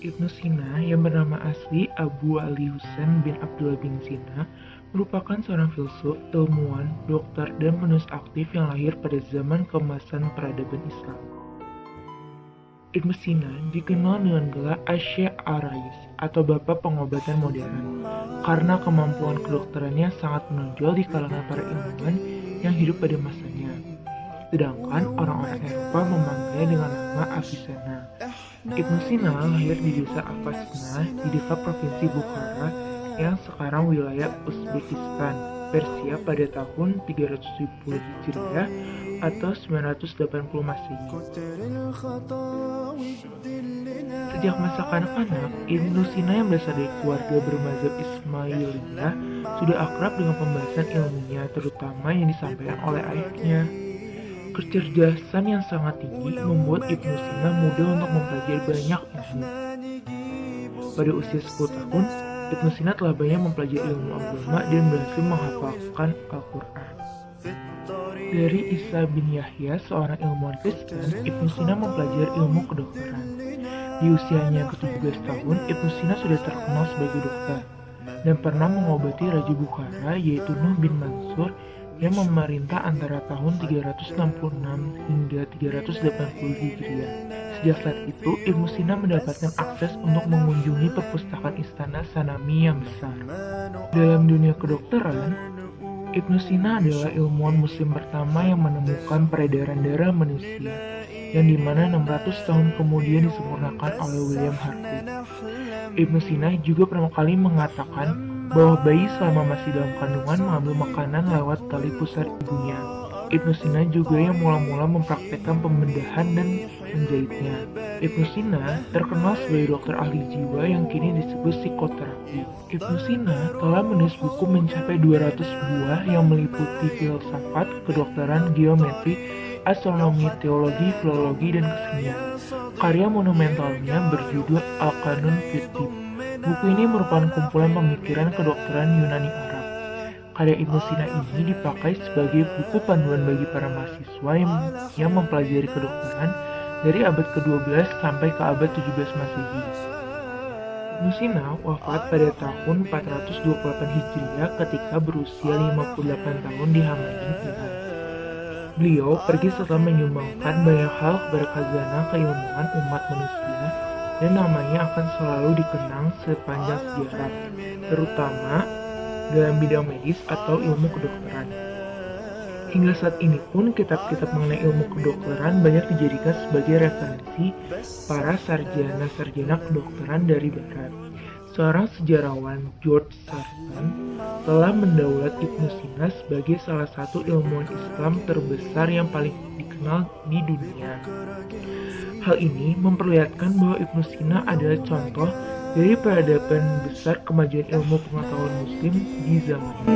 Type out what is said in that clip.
Ibnu Sina yang bernama asli Abu Ali Husain bin Abdullah bin Sina merupakan seorang filsuf, ilmuwan, dokter, dan penulis aktif yang lahir pada zaman keemasan peradaban Islam. Ibnu Sina dikenal dengan gelar Asy-Syaikh Ar-Rais atau Bapak Pengobatan Modern karena kemampuan kedokterannya sangat menonjol di kalangan para ilmuwan yang hidup pada masanya. Sedangkan orang-orang Eropa memanggilnya dengan nama Avicenna. Ibnu Sina lahir di desa Avasna di desa provinsi Bukhara yang sekarang wilayah Uzbekistan, Persia pada tahun 370 Hijriah atau 980 Masehi. Sejak masa kanak-kanak, Ibnu Sina yang berasal dari keluarga bermazhab Ismailiyah sudah akrab dengan pembahasan ilmunya, terutama yang disampaikan oleh ayahnya. Kecerdasan yang sangat tinggi membuat Ibnu Sina mudah untuk mempelajari banyak ilmu. Pada usia 10 tahun, Ibnu Sina telah banyak mempelajari ilmu agama dan berhasil menghafalkan Al-Quran. Dari Isa bin Yahya, seorang ilmuwan Kristen, Ibnu Sina mempelajari ilmu kedokteran. Di usianya ke-17 tahun, Ibnu Sina sudah terkenal sebagai dokter dan pernah mengobati Raja Bukhara yaitu Nuh bin Mansur yang memerintah antara tahun 366 hingga 380 Hijriah. Sejak saat itu, Ibnu Sina mendapatkan akses untuk mengunjungi perpustakaan istana Sanami yang besar. Dalam dunia kedokteran, Ibnu Sina adalah ilmuwan muslim pertama yang menemukan peredaran darah manusia, yang dimana 600 tahun kemudian disempurnakan oleh William Harvey. Ibnu Sina juga pertama kali mengatakan bahwa bayi selama masih dalam kandungan mengambil makanan lewat tali pusar ibunya. Ibnu Sina juga yang mula-mula mempraktekkan pembedahan dan menjahitnya. Ibnu Sina terkenal sebagai dokter ahli jiwa yang kini disebut psikoterapi. Ibnu Sina telah menulis buku mencapai 200 buah yang meliputi filsafat, kedokteran, geometri, astronomi, teologi, filologi, dan kesenian. Karya monumentalnya berjudul Al-Qanun fit Tibb. Buku ini merupakan kumpulan pemikiran kedokteran Yunani Arab. Karya Ibnu Sina ini dipakai sebagai buku panduan bagi para mahasiswa yang mempelajari kedokteran dari abad ke-12 sampai ke abad 17 Masehi. Ibnu Sina wafat pada tahun 428 Hijriah ketika berusia 58 tahun di Hamadan, Iran. Beliau pergi setelah menyumbangkan banyak hal kepada khazanah keilmuan umat manusia dan namanya akan selalu dikenang sepanjang sejarah, terutama dalam bidang medis atau ilmu kedokteran. Hingga saat ini pun kitab-kitab mengenai ilmu kedokteran banyak dijadikan sebagai referensi para sarjana-sarjana kedokteran dari barat. Seorang sejarawan, George Sarton, telah mendaulat Ibnu Sina sebagai salah satu ilmuwan Islam terbesar yang paling dikenal di dunia. Hal ini memperlihatkan bahwa Ibnu Sina adalah contoh dari peradaban besar kemajuan ilmu pengetahuan muslim di zaman ini.